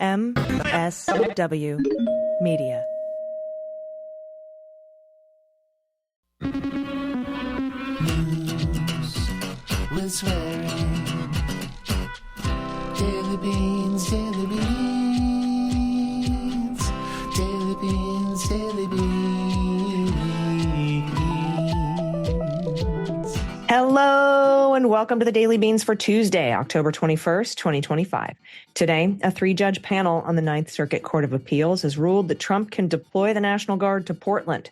MSW Media. News with swearing. Daily beans, daily beans. Daily beans, daily beans. Hello and welcome to the Daily Beans for Tuesday, October 21st, 2025. Today, a three-judge panel on the Ninth Circuit Court of Appeals has ruled that Trump can deploy the National Guard to Portland.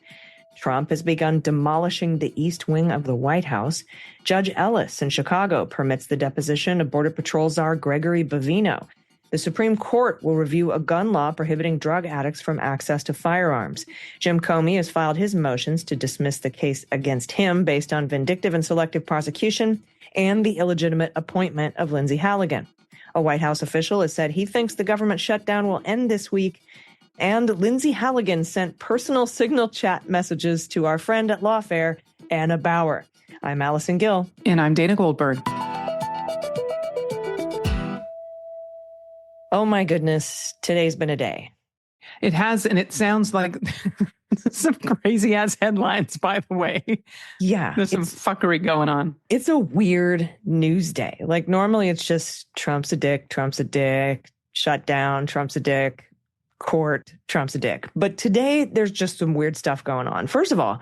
Trump has begun demolishing the East Wing of the White House. Judge Ellis in Chicago permits the deposition of Border Patrol Czar Gregory Bovino. The Supreme Court will review a gun law prohibiting drug addicts from access to firearms. Jim Comey has filed his motions to dismiss the case against him based on vindictive and selective prosecution and the illegitimate appointment of Lindsay Halligan. A White House official has said he thinks the government shutdown will end this week. And Lindsay Halligan sent personal signal chat messages to our friend at Lawfare, Anna Bauer. I'm Allison Gill. And I'm Dana Goldberg. Oh my goodness, today's been a day. It has, and it sounds like some crazy ass headlines, by the way. Yeah. There's some fuckery going on. It's a weird news day. Like normally it's just Trump's a dick, shutdown, Trump's a dick, court, Trump's a dick. But today there's just some weird stuff going on. First of all,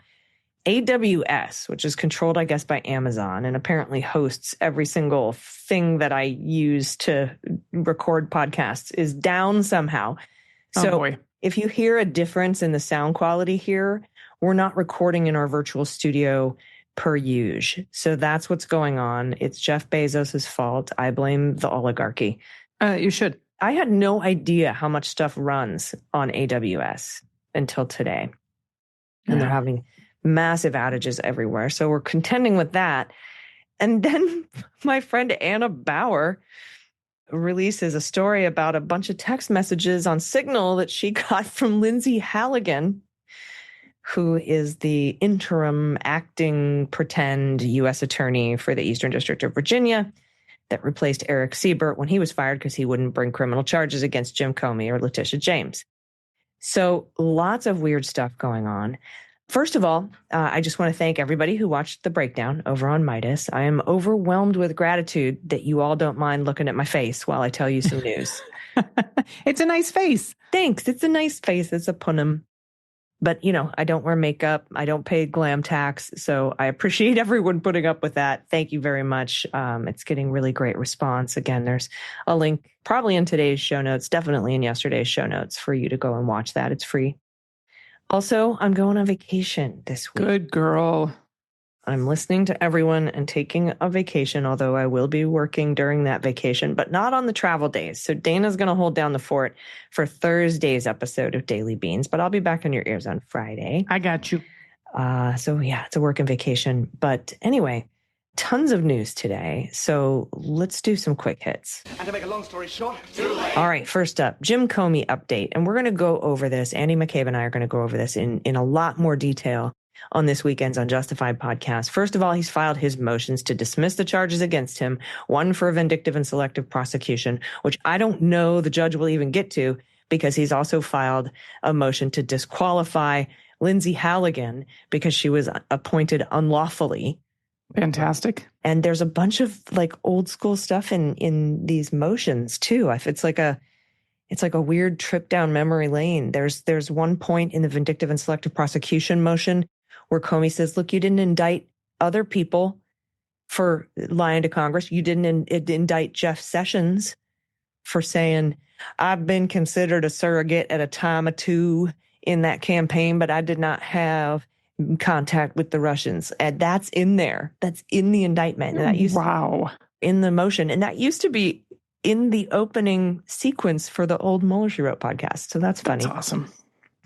AWS, which is controlled, I guess, by Amazon and apparently hosts every single thing that I use to record podcasts, is down somehow. So if you hear a difference in the sound quality here, we're not recording in our virtual studio per usual. So that's what's going on. It's Jeff Bezos' fault. I blame the oligarchy. You should. I had no idea how much stuff runs on AWS until today. And they're having massive outages everywhere. So we're contending with that. And then my friend Anna Bauer releases a story about a bunch of text messages on Signal that she got from Lindsay Halligan, who is the interim acting pretend U.S. attorney for the Eastern District of Virginia that replaced Eric Siebert when he was fired because he wouldn't bring criminal charges against Jim Comey or Letitia James. So lots of weird stuff going on. First of all, I just want to thank everybody who watched the breakdown over on Midas. I am overwhelmed with gratitude that you all don't mind looking at my face while I tell you some news. It's a nice face. Thanks. It's a nice face. It's a punim. But, you know, I don't wear makeup. I don't pay glam tax. So I appreciate everyone putting up with that. Thank you very much. It's getting really great response. Again, there's a link probably in today's show notes, definitely in yesterday's show notes for you to go and watch that. It's free. Also, I'm going on vacation this week. Good girl. I'm listening to everyone and taking a vacation, although I will be working during that vacation, but not on the travel days. So Dana's going to hold down the fort for Thursday's episode of Daily Beans, but I'll be back in your ears on Friday. I got you. So yeah, it's a working vacation. But anyway, tons of news today. So let's do some quick hits. And to make a long story short, all right, first up, Jim Comey update. And we're going to go over this. Andy McCabe and I are going to go over this in a lot more detail on this weekend's Unjustified podcast. First of all, he's filed his motions to dismiss the charges against him, one for a vindictive and selective prosecution, which I don't know the judge will even get to because he's also filed a motion to disqualify Lindsay Halligan because she was appointed unlawfully. Fantastic. And there's a bunch of like old school stuff in these motions too. It's like a weird trip down memory lane. There's one point in the vindictive and selective prosecution motion where Comey says, look, you didn't indict other people for lying to Congress. You didn't indict Jeff Sessions for saying, I've been considered a surrogate at a time or two in that campaign, but I did not have contact with the Russians. And that's in there. That's in the indictment. And that used in the motion. And that used to be in the opening sequence for the old Mueller, She Wrote podcast. So that's funny. That's awesome.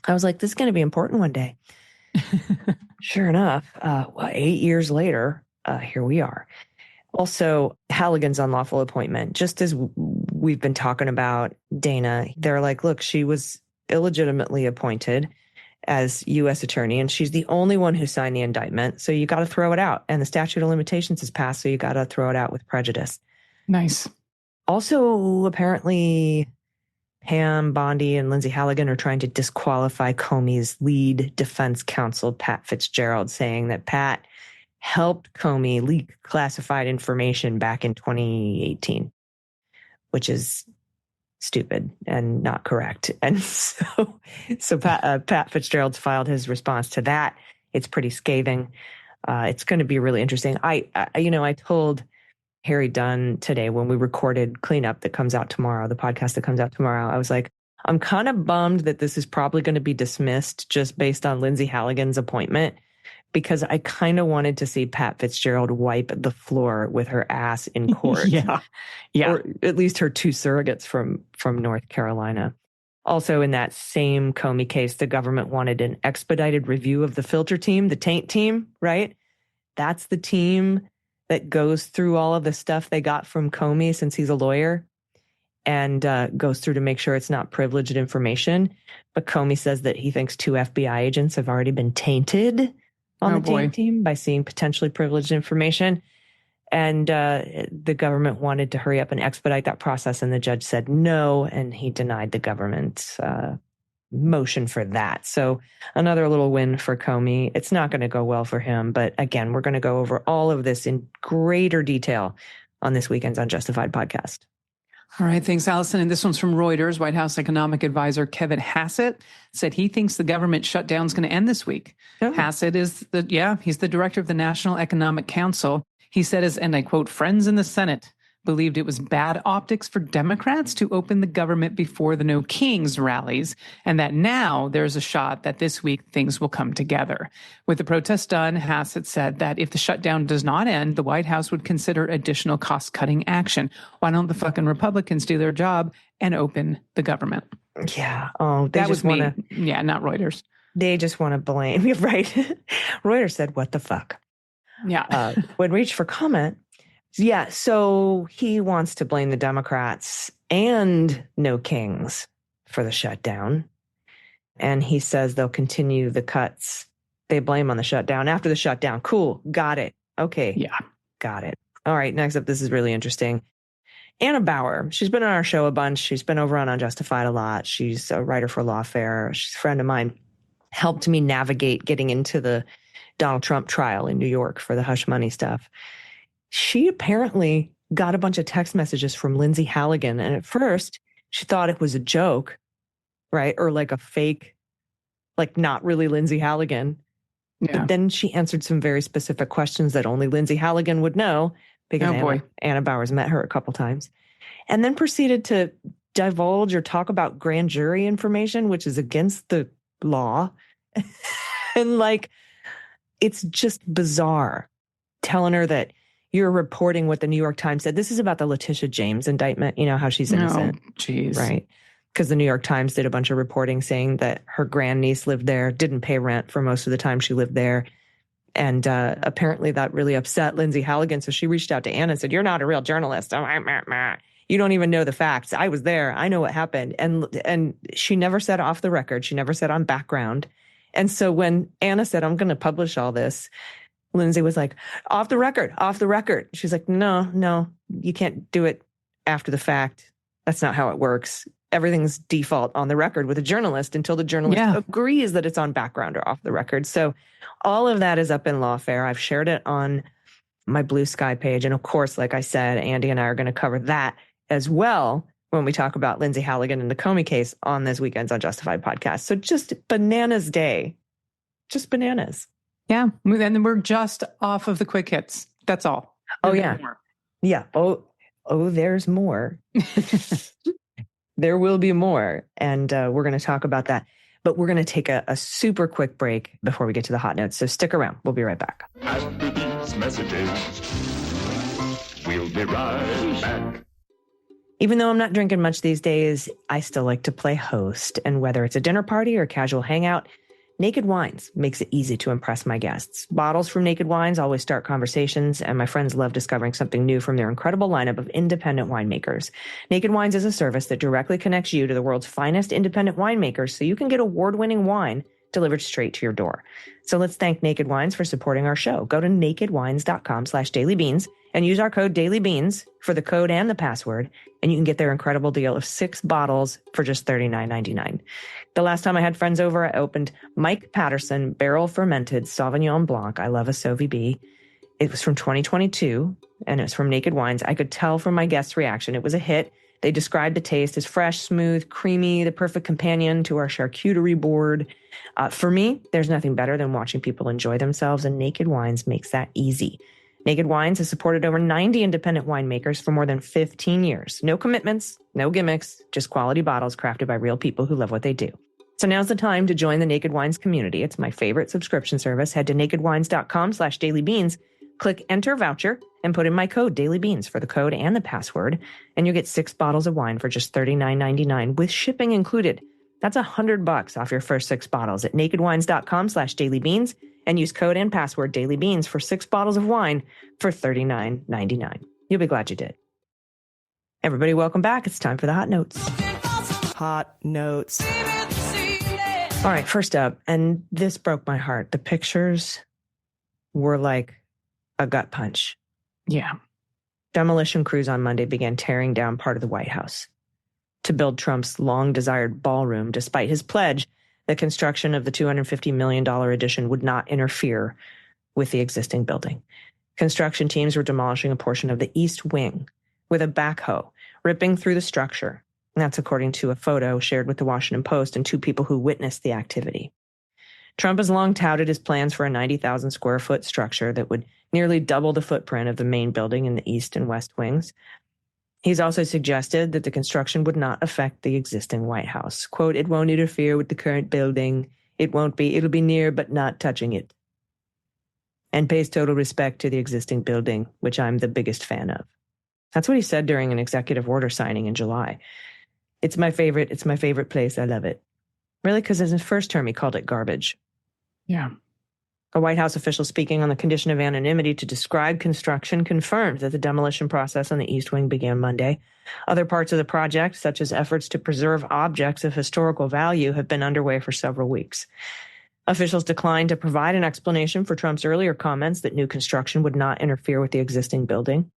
I was like, this is going to be important one day. Sure enough, 8 years later, here we are. Also, Halligan's unlawful appointment, just as we've been talking about Dana, they're like, look, she was illegitimately appointed as U.S. attorney, and she's the only one who signed the indictment. So you got to throw it out. And the statute of limitations is passed, so you got to throw it out with prejudice. Nice. Also, apparently, Pam Bondi and Lindsay Halligan are trying to disqualify Comey's lead defense counsel, Pat Fitzgerald, saying that Pat helped Comey leak classified information back in 2018, which is stupid and not correct. And so Pat Fitzgerald's filed his response to that. It's pretty scathing. It's going to be really interesting. I told Harry Dunn today when we recorded Cleanup that comes out tomorrow, the podcast that comes out tomorrow, I was like, I'm kind of bummed that this is probably going to be dismissed just based on Lindsay Halligan's appointment, because I kind of wanted to see Pat Fitzgerald wipe the floor with her ass in court. Yeah. Or at least her two surrogates from North Carolina. Also in that same Comey case, the government wanted an expedited review of the filter team, the taint team, right? That's the team that goes through all of the stuff they got from Comey since he's a lawyer and goes through to make sure it's not privileged information. But Comey says that he thinks 2 FBI agents have already been tainted on the taint team by seeing potentially privileged information. And the government wanted to hurry up and expedite that process. And the judge said no, and he denied the government's motion for that. So another little win for Comey. It's not going to go well for him. But again, we're going to go over all of this in greater detail on this weekend's Unjustified podcast. All right. Thanks, Allison. And this one's from Reuters. White House economic advisor Kevin Hassett said he thinks the government shutdown is going to end this week. Oh. Hassett is he's the director of the National Economic Council. He said, and I quote, friends in the Senate believed it was bad optics for Democrats to open the government before the No Kings rallies, and that now there's a shot that this week things will come together. With the protest done, Hassett said that if the shutdown does not end, the White House would consider additional cost-cutting action. Why don't the fucking Republicans do their job and open the government? Yeah. Oh, that was me. Yeah, not Reuters. They just want to blame. Right. Reuters said, what the fuck? Yeah. When reached for comment. Yeah. So he wants to blame the Democrats and No Kings for the shutdown. And he says they'll continue the cuts they blame on the shutdown after the shutdown. Cool. Got it. Okay. Yeah. Got it. All right. Next up, this is really interesting. Anna Bauer. She's been on our show a bunch. She's been over on Unjustified a lot. She's a writer for Lawfare. She's a friend of mine. Helped me navigate getting into the Donald Trump trial in New York for the hush money stuff. She apparently got a bunch of text messages from Lindsay Halligan. And at first she thought it was a joke, right? Or like a fake, like not really Lindsay Halligan. Yeah. But then she answered some very specific questions that only Lindsay Halligan would know because Anna Bauer's met her a couple times. And then proceeded to divulge or talk about grand jury information, which is against the law. And like, it's just bizarre, telling her that you're reporting what the New York Times said. This is about the Letitia James indictment. You know how she's innocent. Oh, geez. Right. Because the New York Times did a bunch of reporting saying that her grandniece lived there, didn't pay rent for most of the time she lived there. And apparently that really upset Lindsay Halligan. So she reached out to Anna and said, you're not a real journalist. You don't even know the facts. I was there. I know what happened. And she never said off the record. She never said on background. And so when Anna said, I'm going to publish all this, Lindsay was like, off the record. She's like, no, you can't do it after the fact. That's not how it works. Everything's default on the record with a journalist until the journalist agrees that it's on background or off the record. So all of that is up in Lawfare. I've shared it on my Blue Sky page. And of course, like I said, Andy and I are going to cover that as well when we talk about Lindsay Halligan and the Comey case on this weekend's Unjustified podcast. So just bananas day. Just bananas. Yeah. And then we're just off of the quick hits. That's all. Yeah. Yeah. Oh, there's more. There will be more. And we're going to talk about that. But we're going to take a super quick break before we get to the hot notes. So stick around. We'll be right back. After these messages, we'll be right back. Even though I'm not drinking much these days, I still like to play host. And whether it's a dinner party or a casual hangout, Naked Wines makes it easy to impress my guests. Bottles from Naked Wines always start conversations, and my friends love discovering something new from their incredible lineup of independent winemakers. Naked Wines is a service that directly connects you to the world's finest independent winemakers so you can get award-winning wine delivered straight to your door. So let's thank Naked Wines for supporting our show. Go to nakedwines.com/dailybeans and use our code dailybeans for the code and the password, and you can get their incredible deal of 6 bottles for just $39.99. The last time I had friends over, I opened Mike Patterson Barrel Fermented Sauvignon Blanc. I love a Sauvy B. It was from 2022, and it was from Naked Wines. I could tell from my guests' reaction it was a hit. They described the taste as fresh, smooth, creamy, the perfect companion to our charcuterie board. For me, there's nothing better than watching people enjoy themselves, and Naked Wines makes that easy. Naked Wines has supported over 90 independent winemakers for more than 15 years. No commitments, no gimmicks, just quality bottles crafted by real people who love what they do. So now's the time to join the Naked Wines community. It's my favorite subscription service. Head to nakedwines.com/dailybeans, click enter voucher, and put in my code dailybeans for the code and the password, and you'll get 6 bottles of wine for just $39.99 with shipping included. That's $100 off your first 6 bottles at nakedwines.com/dailybeans, and use code and password dailybeans for 6 bottles of wine for $39.99. You'll be glad you did. Everybody, welcome back. It's time for the hot notes. Hot notes. All right, first up, and this broke my heart. The pictures were like a gut punch. Yeah. Demolition crews on Monday began tearing down part of the White House to build Trump's long-desired ballroom, despite his pledge that construction of the $250 million addition would not interfere with the existing building. Construction teams were demolishing a portion of the East Wing with a backhoe, ripping through the structure. That's according to a photo shared with the Washington Post and 2 people who witnessed the activity. Trump has long touted his plans for a 90,000 square foot structure that would nearly double the footprint of the main building in the East and West Wings. He's also suggested that the construction would not affect the existing White House. Quote, "It won't interfere with the current building. It'll be near but not touching it. And pays total respect to the existing building, which I'm the biggest fan of." That's what he said during an executive order signing in July. It's my favorite place. I love it. Really, because in his first term, he called it garbage. Yeah. A White House official speaking on the condition of anonymity to describe construction confirmed that the demolition process on the East Wing began Monday. Other parts of the project, such as efforts to preserve objects of historical value, have been underway for several weeks. Officials declined to provide an explanation for Trump's earlier comments that new construction would not interfere with the existing building.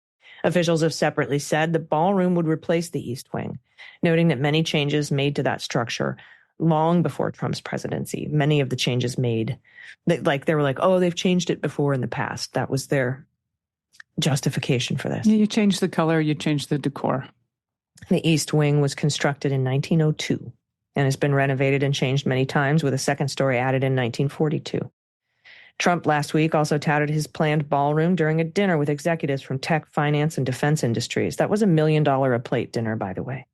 Officials have separately said the ballroom would replace the East Wing, noting that many changes made to that structure long before Trump's presidency. Many of the changes made, they were like, oh, they've changed it before in the past. That was their justification for this. Yeah, you change the color, you change the decor. The East Wing was constructed in 1902 and has been renovated and changed many times, with a second story added in 1942. Trump last week also touted his planned ballroom during a dinner with executives from tech, finance, and defense industries. That was $1 million a plate dinner, by the way,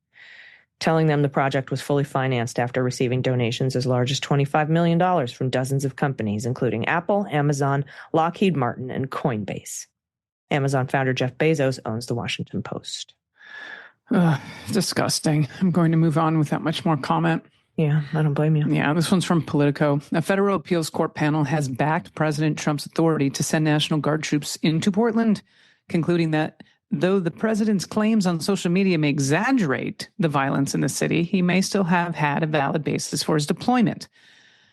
telling them the project was fully financed after receiving donations as large as $25 million from dozens of companies, including Apple, Amazon, Lockheed Martin, and Coinbase. Amazon founder Jeff Bezos owns the Washington Post. Disgusting. I'm going to move on without much more comment. Yeah, I don't blame you. Yeah, this one's from Politico. A federal appeals court panel has backed President Trump's authority to send National Guard troops into Portland, concluding that though the president's claims on social media may exaggerate the violence in the city, he may still have had a valid basis for his deployment.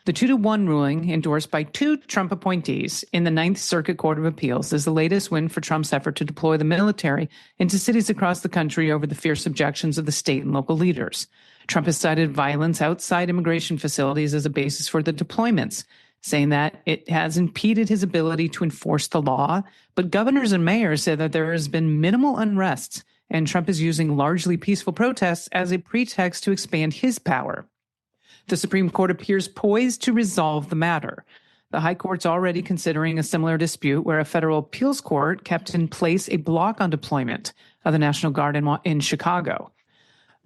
The 2-1 ruling, endorsed by 2 Trump appointees in the Ninth Circuit Court of Appeals, is the latest win for Trump's effort to deploy the military into cities across the country over the fierce objections of the state and local leaders. Trump has cited violence outside immigration facilities as a basis for the deployments, saying that it has impeded his ability to enforce the law. But governors and mayors say that there has been minimal unrest, and Trump is using largely peaceful protests as a pretext to expand his power. The Supreme Court appears poised to resolve the matter. The High Court's already considering a similar dispute where a federal appeals court kept in place a block on deployment of the National Guard in Chicago.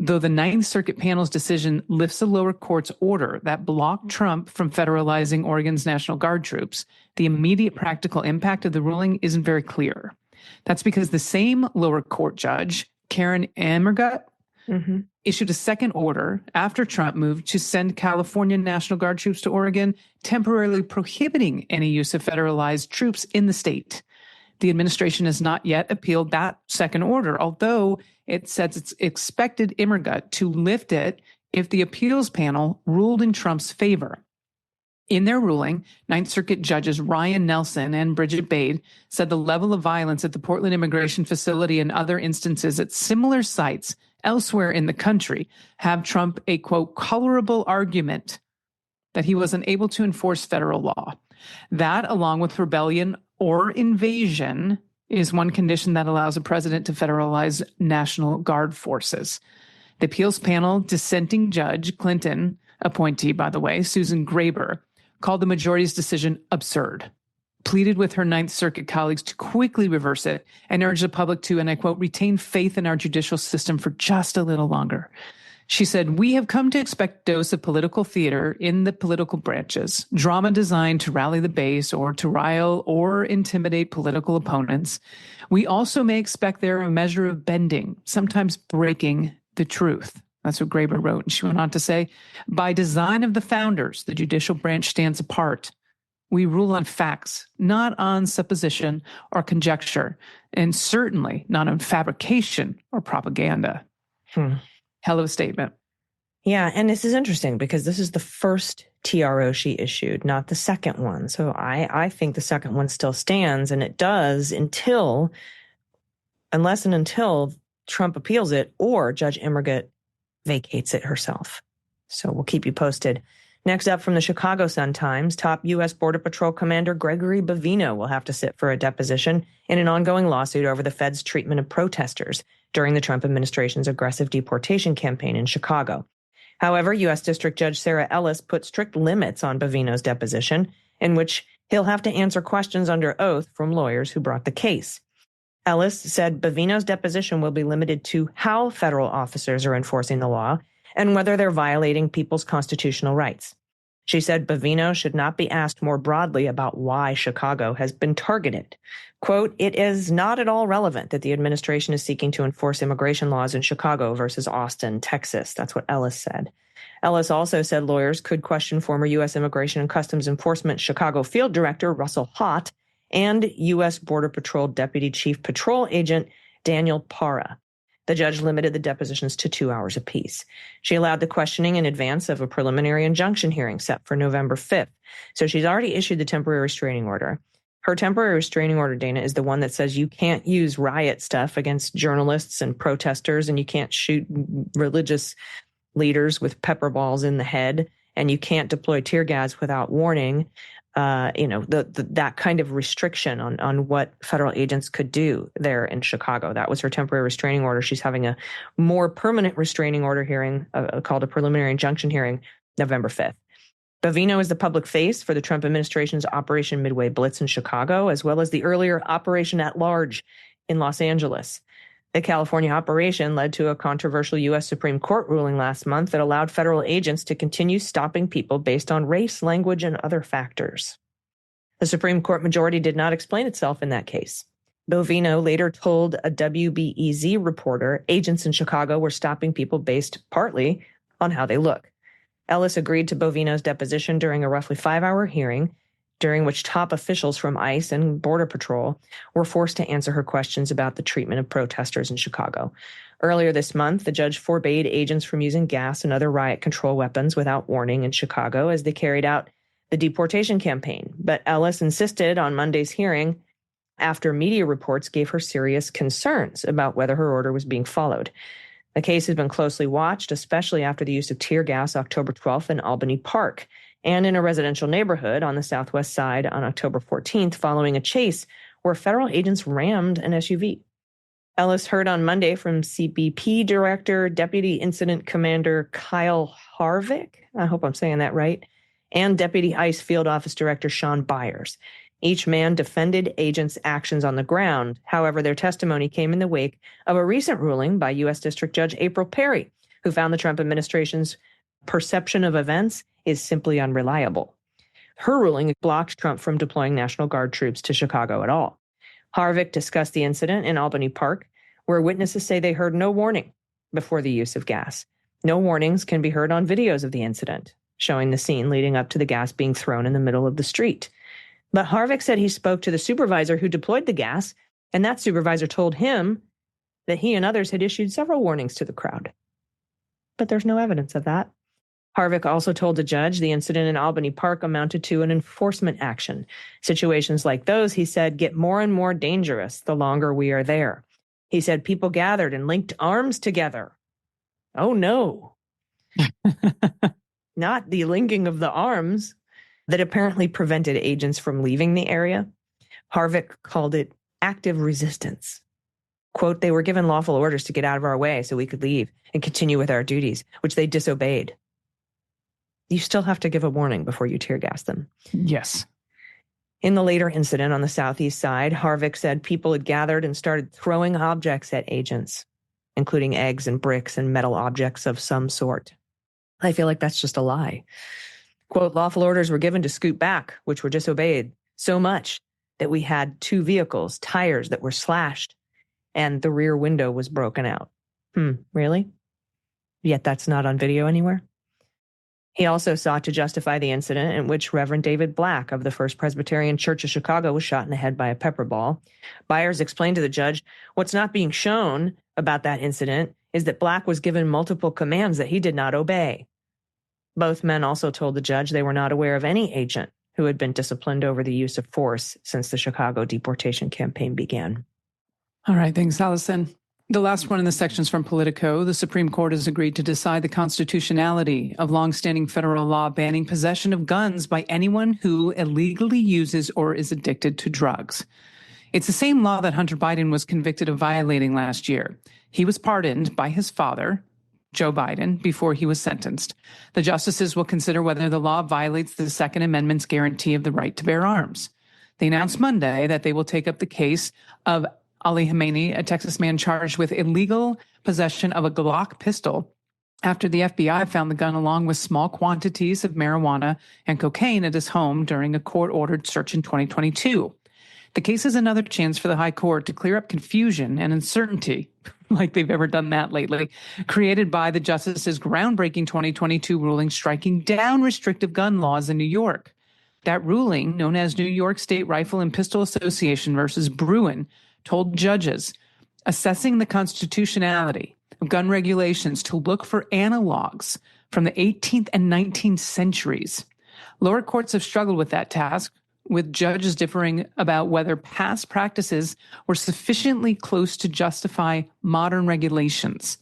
Though the Ninth Circuit panel's decision lifts the lower court's order that blocked Trump from federalizing Oregon's National Guard troops, the immediate practical impact of the ruling isn't very clear. That's because the same lower court judge, Karen Emergut, issued a second order after Trump moved to send California National Guard troops to Oregon, temporarily prohibiting any use of federalized troops in the state. The administration has not yet appealed that second order, although it says it's expected Emergut to lift it if the appeals panel ruled in Trump's favor. In their ruling, Ninth Circuit judges Ryan Nelson and Bridget Bade said the level of violence at the Portland immigration facility and other instances at similar sites elsewhere in the country have Trump a, quote, colorable argument that he was unable to enforce federal law. That, along with rebellion or invasion, is one condition that allows a president to federalize National Guard forces. The appeals panel dissenting Judge Clinton appointee, by the way, Susan Graber, called the majority's decision absurd, pleaded with her Ninth Circuit colleagues to quickly reverse it, and urged the public to, and I quote, retain faith in our judicial system for just a little longer. She said, we have come to expect a dose of political theater in the political branches, drama designed to rally the base or to rile or intimidate political opponents. We also may expect there a measure of bending, sometimes breaking the truth. That's what Graber wrote. And she went on to say, by design of the founders, the judicial branch stands apart. We rule on facts, not on supposition or conjecture, and certainly not on fabrication or propaganda. Hell of a statement. Yeah, and this is interesting because this is the first TRO she issued, not the second one. So I think the second one still stands, and it does unless and until Trump appeals it or Judge Emmerich vacates it herself. So we'll keep you posted. Next up from the Chicago Sun-Times, top U.S. Border Patrol Commander Gregory Bovino will have to sit for a deposition in an ongoing lawsuit over the Fed's treatment of protesters during the Trump administration's aggressive deportation campaign in Chicago. However, U.S. District Judge Sarah Ellis put strict limits on Bovino's deposition, in which he'll have to answer questions under oath from lawyers who brought the case. Ellis said Bovino's deposition will be limited to how federal officers are enforcing the law and whether they're violating people's constitutional rights. She said Bovino should not be asked more broadly about why Chicago has been targeted. Quote, it is not at all relevant that the administration is seeking to enforce immigration laws in Chicago versus Austin, Texas. That's what Ellis said. Ellis also said lawyers could question former U.S. Immigration and Customs Enforcement Chicago Field Director Russell Hott and U.S. Border Patrol Deputy Chief Patrol Agent Daniel Parra. The judge limited the depositions to 2 hours apiece. She allowed the questioning in advance of a preliminary injunction hearing set for November 5th. So she's already issued the temporary restraining order. Her temporary restraining order, Dana, is the one that says you can't use riot stuff against journalists and protesters, and you can't shoot religious leaders with pepper balls in the head, and you can't deploy tear gas without warning. That kind of restriction on what federal agents could do there in Chicago. That was her temporary restraining order. She's having a more permanent restraining order hearing called a preliminary injunction hearing November 5th. Bovino is the public face for the Trump administration's Operation Midway Blitz in Chicago, as well as the earlier Operation at Large in Los Angeles. The California operation led to a controversial U.S. Supreme Court ruling last month that allowed federal agents to continue stopping people based on race, language, and other factors. The Supreme Court majority did not explain itself in that case. Bovino later told a WBEZ reporter agents in Chicago were stopping people based partly on how they look. Ellis agreed to Bovino's deposition during a roughly 5-hour hearing, during which top officials from ICE and Border Patrol were forced to answer her questions about the treatment of protesters in Chicago. Earlier this month, the judge forbade agents from using gas and other riot control weapons without warning in Chicago as they carried out the deportation campaign. But Ellis insisted on Monday's hearing after media reports gave her serious concerns about whether her order was being followed. The case has been closely watched, especially after the use of tear gas October 12th in Albany Park, and in a residential neighborhood on the southwest side on October 14th following a chase where federal agents rammed an SUV. Ellis heard on Monday from CBP Director, Deputy Incident Commander Kyle Harvick, I hope I'm saying that right, and Deputy ICE Field Office Director Sean Byers. Each man defended agents' actions on the ground. However, their testimony came in the wake of a recent ruling by U.S. District Judge April Perry, who found the Trump administration's perception of events is simply unreliable. Her ruling blocked Trump from deploying National Guard troops to Chicago at all. Harvick discussed the incident in Albany Park, where witnesses say they heard no warning before the use of gas. No warnings can be heard on videos of the incident, showing the scene leading up to the gas being thrown in the middle of the street. But Harvick said he spoke to the supervisor who deployed the gas, and that supervisor told him that he and others had issued several warnings to the crowd. But there's no evidence of that. Harvick also told the judge the incident in Albany Park amounted to an enforcement action. Situations like those, he said, get more and more dangerous the longer we are there. He said people gathered and linked arms together. Oh, no. Not the linking of the arms that apparently prevented agents from leaving the area. Harvick called it active resistance. Quote, they were given lawful orders to get out of our way so we could leave and continue with our duties, which they disobeyed. You still have to give a warning before you tear gas them. Yes. In the later incident on the southeast side, Harvick said people had gathered and started throwing objects at agents, including eggs and bricks and metal objects of some sort. I feel like that's just a lie. Quote, lawful orders were given to scoot back, which were disobeyed so much that we had 2 vehicles, tires that were slashed, and the rear window was broken out. Really? Yet that's not on video anywhere? He also sought to justify the incident in which Reverend David Black of the First Presbyterian Church of Chicago was shot in the head by a pepper ball. Byers explained to the judge, what's not being shown about that incident is that Black was given multiple commands that he did not obey. Both men also told the judge they were not aware of any agent who had been disciplined over the use of force since the Chicago deportation campaign began. All right, thanks, Allison. The last one in the sections from Politico, the Supreme Court has agreed to decide the constitutionality of longstanding federal law banning possession of guns by anyone who illegally uses or is addicted to drugs. It's the same law that Hunter Biden was convicted of violating last year. He was pardoned by his father, Joe Biden, before he was sentenced. The justices will consider whether the law violates the Second Amendment's guarantee of the right to bear arms. They announced Monday that they will take up the case of Ali Khamenei, a Texas man charged with illegal possession of a Glock pistol after the FBI found the gun along with small quantities of marijuana and cocaine at his home during a court-ordered search in 2022. The case is another chance for the High Court to clear up confusion and uncertainty, like they've ever done that lately, created by the justices' groundbreaking 2022 ruling striking down restrictive gun laws in New York. That ruling, known as New York State Rifle and Pistol Association versus Bruin, told judges assessing the constitutionality of gun regulations to look for analogs from the 18th and 19th centuries. Lower courts have struggled with that task, with judges differing about whether past practices were sufficiently close to justify modern regulations.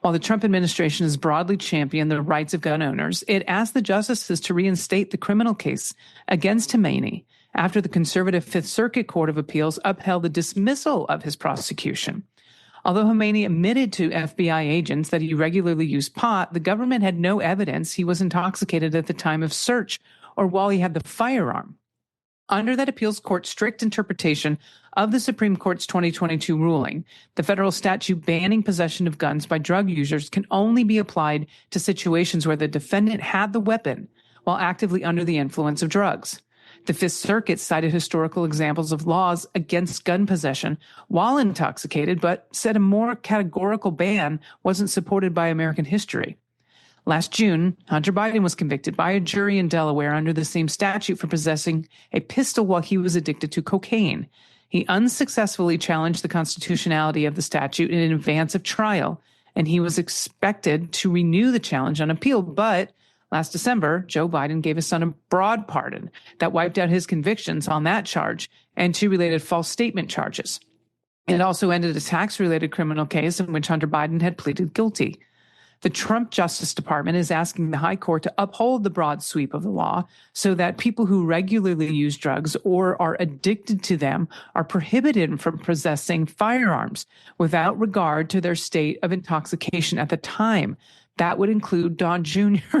While the Trump administration has broadly championed the rights of gun owners, it asked the justices to reinstate the criminal case against Khamenei after the conservative Fifth Circuit Court of Appeals upheld the dismissal of his prosecution. Although Khamenei admitted to FBI agents that he regularly used pot, the government had no evidence he was intoxicated at the time of search or while he had the firearm. Under that appeals court's strict interpretation of the Supreme Court's 2022 ruling, the federal statute banning possession of guns by drug users can only be applied to situations where the defendant had the weapon while actively under the influence of drugs. The Fifth Circuit cited historical examples of laws against gun possession while intoxicated, but said a more categorical ban wasn't supported by American history. Last June, Hunter Biden was convicted by a jury in Delaware under the same statute for possessing a pistol while he was addicted to cocaine. He unsuccessfully challenged the constitutionality of the statute in advance of trial, and he was expected to renew the challenge on appeal, but last December, Joe Biden gave his son a broad pardon that wiped out his convictions on that charge and 2 related false statement charges. It also ended a tax-related criminal case in which Hunter Biden had pleaded guilty. The Trump Justice Department is asking the High Court to uphold the broad sweep of the law so that people who regularly use drugs or are addicted to them are prohibited from possessing firearms without regard to their state of intoxication at the time. That would include Don Jr.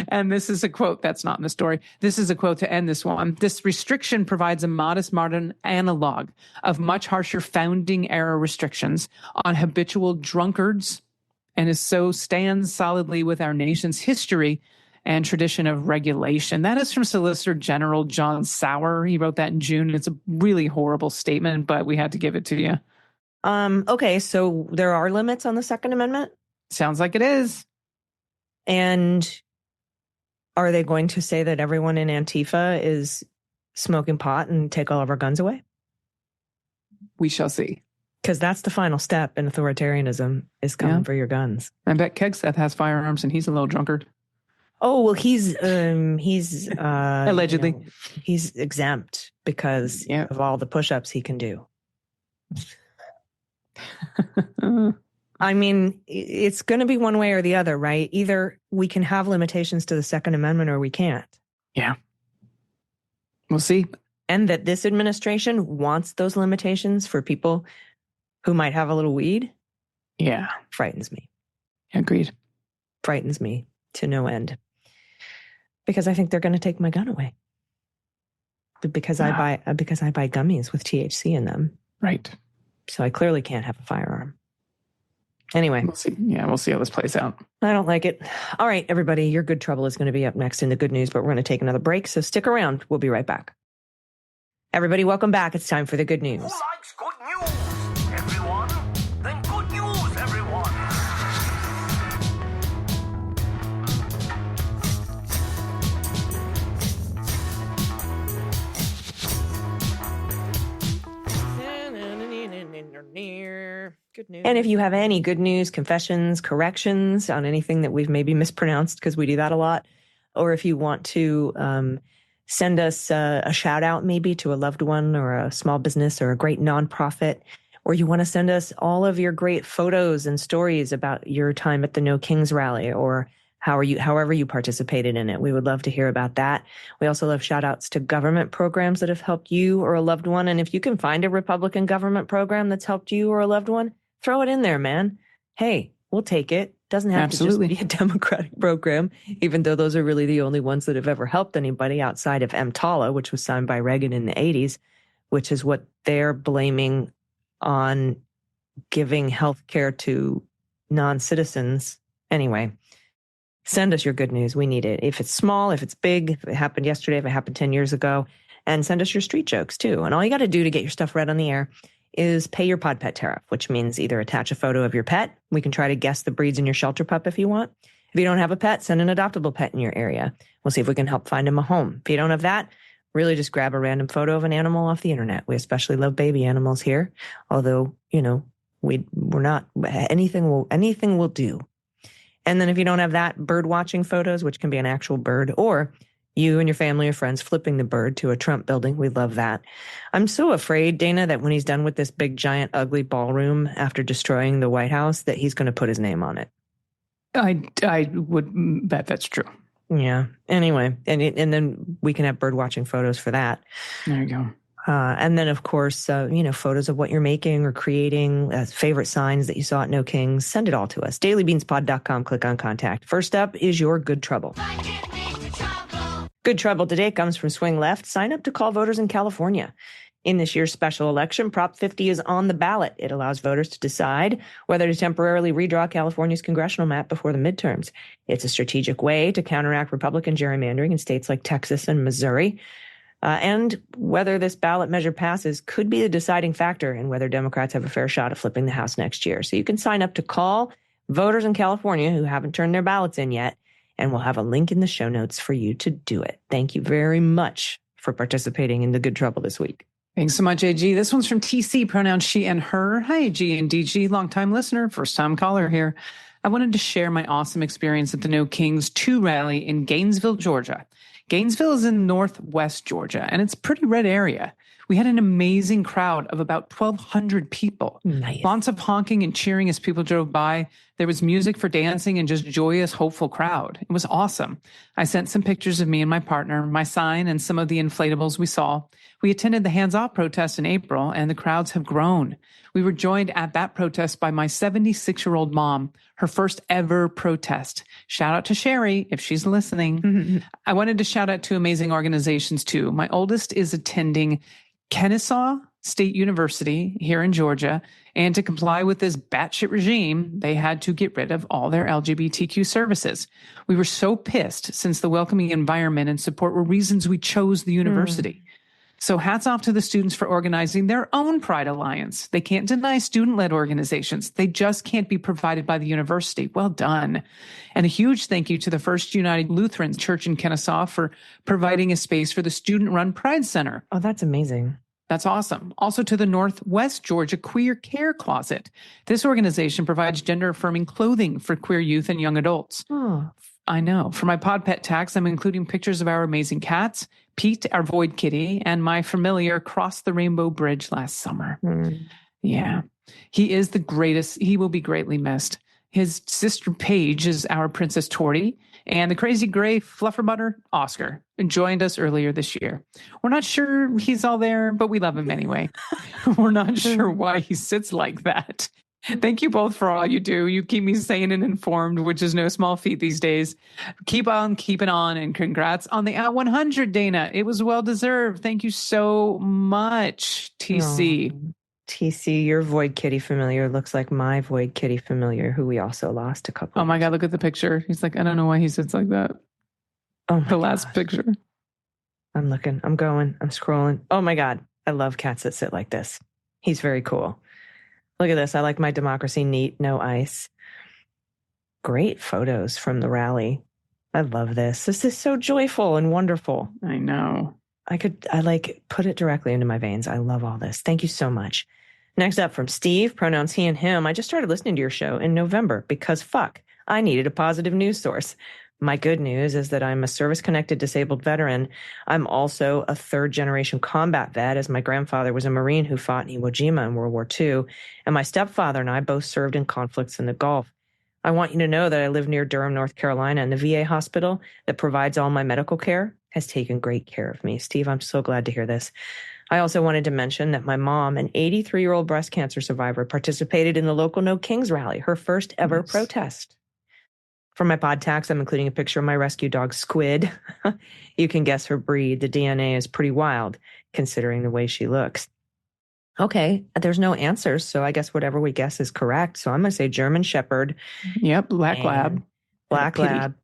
And this is a quote that's not in the story. This is a quote to end this one. This restriction provides a modest modern analog of much harsher founding era restrictions on habitual drunkards and stands solidly with our nation's history and tradition of regulation. That is from Solicitor General John Sauer. He wrote that in June. It's a really horrible statement, but we had to give it to you. Okay, so there are limits on the Second Amendment? Sounds like it is. And are they going to say that everyone in Antifa is smoking pot and take all of our guns away? We shall see. Because that's the final step in authoritarianism, is coming for your guns. I bet Kegseth has firearms and he's a little drunkard. Oh, well, he's Allegedly. he's exempt because of all the push-ups he can do. I mean, it's going to be one way or the other, right? Either we can have limitations to the Second Amendment or we can't. Yeah. We'll see. And that this administration wants those limitations for people who might have a little weed. Yeah. Frightens me. Agreed. Frightens me to no end. Because I think they're going to take my gun away. Because I buy gummies with THC in them. Right. So I clearly can't have a firearm. Anyway. We'll see. Yeah, we'll see how this plays out. I don't like it. All right, everybody, your good trouble is going to be up next in the good news, but we're going to take another break. So stick around. We'll be right back. Everybody, welcome back. It's time for the good news. Who likes good news, everyone? Then good news, everyone. Good news. And if you have any good news, confessions, corrections on anything that we've maybe mispronounced, because we do that a lot, or if you want to send us a shout out maybe to a loved one or a small business or a great nonprofit, or you want to send us all of your great photos and stories about your time at the No Kings rally or however you participated in it. We would love to hear about that. We also love shout outs to government programs that have helped you or a loved one. And if you can find a Republican government program that's helped you or a loved one, throw it in there, man. Hey, we'll take it. Doesn't have to just be a Democratic program, even though those are really the only ones that have ever helped anybody outside of EMTALA, which was signed by Reagan in the 80s, which is what they're blaming on giving health care to non-citizens. Anyway, send us your good news. We need it. If it's small, if it's big, if it happened yesterday, if it happened 10 years ago, and send us your street jokes too. And all you got to do to get your stuff read on the air is pay your pod pet tariff, which means either attach a photo of your pet. We can try to guess the breeds in your shelter pup if you want. If you don't have a pet, send an adoptable pet in your area. We'll see if we can help find him a home. If you don't have that, really just grab a random photo of an animal off the internet. We especially love baby animals here, although, we're not, anything will do. And then if you don't have that, bird watching photos, which can be an actual bird, or you and your family or friends flipping the bird to a Trump building. We love that. I'm so afraid, Dana, that when he's done with this big, giant, ugly ballroom after destroying the White House, that he's going to put his name on it. I would bet that's true. Yeah. Anyway, and then we can have bird watching photos for that. There you go. And then, of course, photos of what you're making or creating, favorite signs that you saw at No Kings. Send it all to us. dailybeanspod.com. Click on contact. First up is your good trouble. Good trouble today comes from Swing Left. Sign up to call voters in California. In this year's special election, Prop 50 is on the ballot. It allows voters to decide whether to temporarily redraw California's congressional map before the midterms. It's a strategic way to counteract Republican gerrymandering in states like Texas and Missouri. And whether this ballot measure passes could be the deciding factor in whether Democrats have a fair shot at flipping the House next year. So you can sign up to call voters in California who haven't turned their ballots in yet, and we'll have a link in the show notes for you to do it. Thank you very much for participating in the Good Trouble this week. Thanks so much, AG. This one's from TC, pronouns she and her. Hi, AG and DG, longtime listener, first-time caller here. I wanted to share my awesome experience at the No Kings 2 rally in Gainesville, Georgia. Gainesville is in northwest Georgia, and it's a pretty red area. We had an amazing crowd of about 1,200 people. Nice. Lots of honking and cheering as people drove by. There was music for dancing and just joyous, hopeful crowd. It was awesome. I sent some pictures of me and my partner, my sign, and some of the inflatables we saw. We attended the Hands Off protest in April, and the crowds have grown. We were joined at that protest by my 76-year-old mom, her first ever protest. Shout out to Sherry if she's listening. I wanted to shout out to amazing organizations too. My oldest is attending Kennesaw State University here in Georgia, and to comply with this batshit regime, they had to get rid of all their LGBTQ services. We were so pissed since the welcoming environment and support were reasons we chose the university. So hats off to the students for organizing their own Pride Alliance. They can't deny student-led organizations. They just can't be provided by the university. Well done. And a huge thank you to the First United Lutheran Church in Kennesaw for providing a space for the student-run Pride Center. Oh, that's amazing. That's awesome. Also to the Northwest Georgia Queer Care Closet. This organization provides gender-affirming clothing for queer youth and young adults. Oh. I know. For my pod pet tax, I'm including pictures of our amazing cats, Pete, our void kitty, and my familiar crossed the Rainbow Bridge last summer. Yeah. He is the greatest. He will be greatly missed. His sister Paige is our Princess Torty, and the crazy gray flufferbutter, Oscar, joined us earlier this year. We're not sure he's all there, but we love him anyway. We're not sure why he sits like that. Thank you both for all you do. You keep me sane and informed, which is no small feat these days. Keep on keeping on, and congrats on the Out 100, Dana. It was well deserved. Thank you so much, TC. Oh, TC, your void kitty familiar looks like my void kitty familiar, who we also lost a couple. Oh my God, look at the picture. He's like, I don't know why he sits like that. Oh, the last picture. I'm looking. I'm going. I'm scrolling. Oh my God. I love cats that sit like this. He's very cool. Look at this. I like my democracy neat, no ice. Great photos from the rally. I love this. This is so joyful and wonderful. I know. I like put it directly into my veins. I love all this. Thank you so much. Next up from Steve, pronouns he and him. I just started listening to your show in November because fuck, I needed a positive news source. My good news is that I'm a service-connected disabled veteran. I'm also a third-generation combat vet, as my grandfather was a Marine who fought in Iwo Jima in World War II, and my stepfather and I both served in conflicts in the Gulf. I want you to know that I live near Durham, North Carolina, and the VA hospital that provides all my medical care has taken great care of me. Steve, I'm so glad to hear this. I also wanted to mention that my mom, an 83-year-old breast cancer survivor, participated in the local No Kings rally, her first ever protest. For my pod tax, I'm including a picture of my rescue dog, Squid. You can guess her breed. The DNA is pretty wild, considering the way she looks. Okay, there's no answers, so I guess whatever we guess is correct. So I'm going to say German Shepherd. Yep, Black Lab. Black Lab.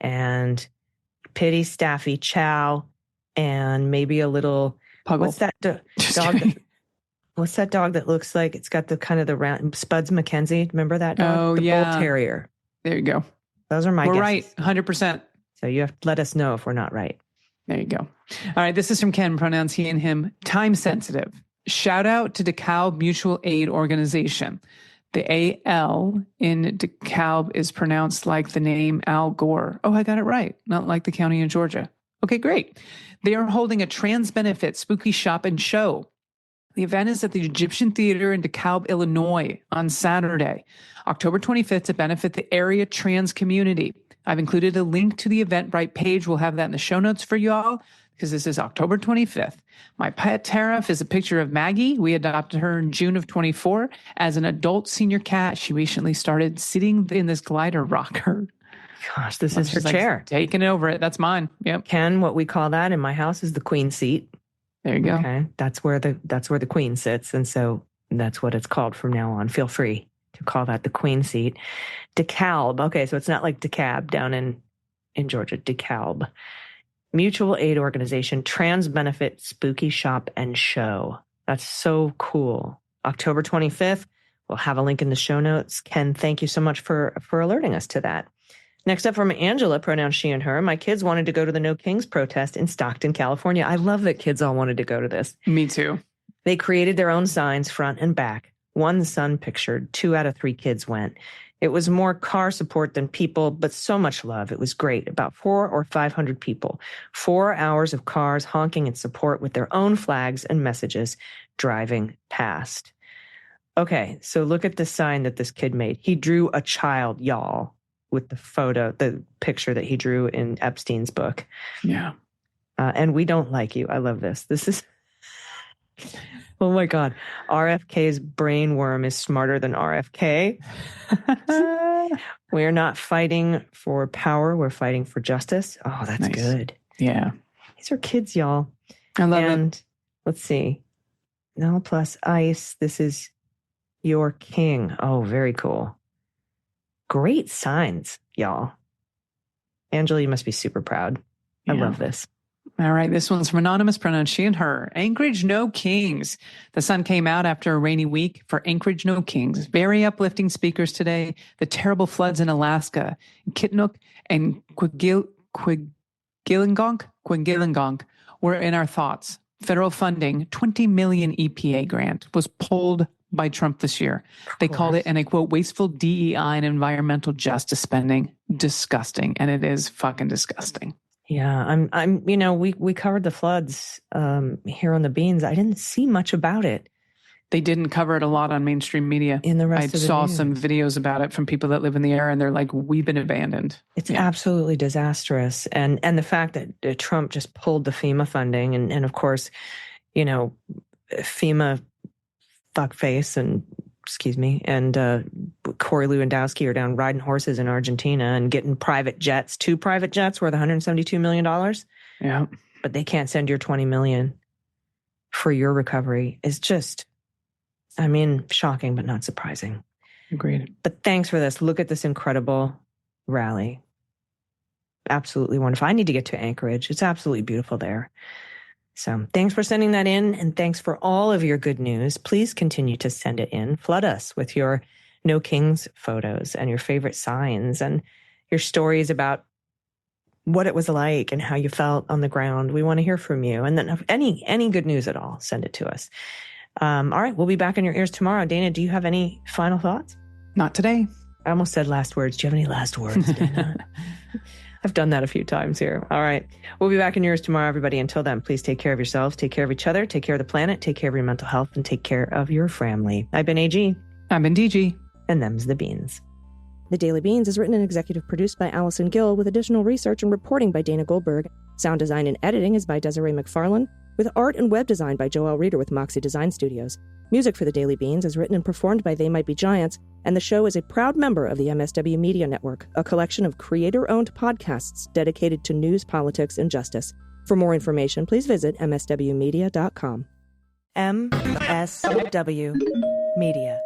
And Pity, Staffy, Chow, and maybe a little... Puggle. What's that dog? What's that dog that looks like it's got the kind of the round... Spuds McKenzie, remember that dog? Oh, the yeah. Bull Terrier. There you go. Those are my guesses. We're right, 100%. So you have to let us know if we're not right. There you go. All right, this is from Ken, pronouns he and him. Time sensitive. Shout out to DeKalb Mutual Aid Organization. The AL in DeKalb is pronounced like the name Al Gore. Oh, I got it right. Not like the county in Georgia. Okay, great. They are holding a trans benefit spooky shop and show. The event is at the Egyptian Theater in DeKalb, Illinois on Saturday, October 25th, to benefit the area trans community. I've included a link to the Eventbrite page. We'll have that in the show notes for y'all because this is October 25th. My pet tariff is a picture of Maggie. We adopted her in June of 24 as an adult senior cat. She recently started sitting in this glider rocker. Gosh, this is her chair. Taking over it. That's mine. Yep. Ken, what we call that in my house is the queen seat. There you go. Okay, that's where the queen sits, and so that's what it's called from now on. Feel free to call that the queen seat. DeKalb. Okay, so it's not like DeKalb down in Georgia. DeKalb. Mutual Aid Organization, Trans Benefit Spooky Shop and Show. That's so cool. October 25th. We'll have a link in the show notes. Ken, thank you so much for alerting us to that. Next up from Angela, pronouns she and her. My kids wanted to go to the No Kings protest in Stockton, California. I love that kids all wanted to go to this. Me too. They created their own signs front and back. One son pictured. 2 out of 3 kids went. It was more car support than people, but so much love. It was great. About 400 or 500 people. 4 hours of cars honking in support with their own flags and messages driving past. Okay, so look at the sign that this kid made. He drew a child, y'all, with the picture that he drew in Epstein's book. Yeah. And we don't like you. I love this. This is, oh my God. RFK's brain worm is smarter than RFK. We're not fighting for power. We're fighting for justice. Oh, that's nice. Good. Yeah. These are kids, y'all. I love it. Let's see. No plus ice. This is your king. Oh, very cool. Great signs, y'all. Angela, you must be super proud. I love this. All right. This one's from anonymous, pronouns she and her. Anchorage, no kings. The sun came out after a rainy week for Anchorage, no kings. Very uplifting speakers today. The terrible floods in Alaska, Kitnook and Quigilingong were in our thoughts. Federal funding, $20 million EPA grant, was pulled by Trump this year. They called it, and I quote, wasteful DEI and environmental justice spending. Disgusting. And it is fucking disgusting. Yeah, we covered the floods here on the Beans. I didn't see much about it. They didn't cover it a lot on mainstream media. In the rest of the saw news. some videos about it from people that live in the area, and they're like, we've been abandoned. It's absolutely disastrous. And the fact that Trump just pulled the FEMA funding and of course, FEMA fuckface and Corey Lewandowski are down riding horses in Argentina and getting private jets, 2 private jets worth $172 million. Yeah. But they can't send your $20 million for your recovery. It's just, shocking, but not surprising. Agreed. But thanks for this. Look at this incredible rally. Absolutely wonderful. I need to get to Anchorage. It's absolutely beautiful there. So thanks for sending that in, and thanks for all of your good news. Please continue to send it in. Flood us with your No Kings photos and your favorite signs and your stories about what it was like and how you felt on the ground. We want to hear from you. And then any good news at all, send it to us. All right, we'll be back in your ears tomorrow. Dana, do you have any final thoughts? Not today. I almost said last words. Do you have any last words, Dana? I've done that a few times here. All right. We'll be back in yours tomorrow, everybody. Until then, please take care of yourselves, take care of each other, take care of the planet, take care of your mental health, and take care of your family. I've been AG. I've been DG. And them's the Beans. The Daily Beans is written and executive produced by Allison Gill with additional research and reporting by Dana Goldberg. Sound design and editing is by Desiree McFarlane, with art and web design by Joelle Reeder with Moxie Design Studios. Music for The Daily Beans is written and performed by They Might Be Giants, and the show is a proud member of the MSW Media Network, a collection of creator-owned podcasts dedicated to news, politics, and justice. For more information, please visit mswmedia.com. MSW Media.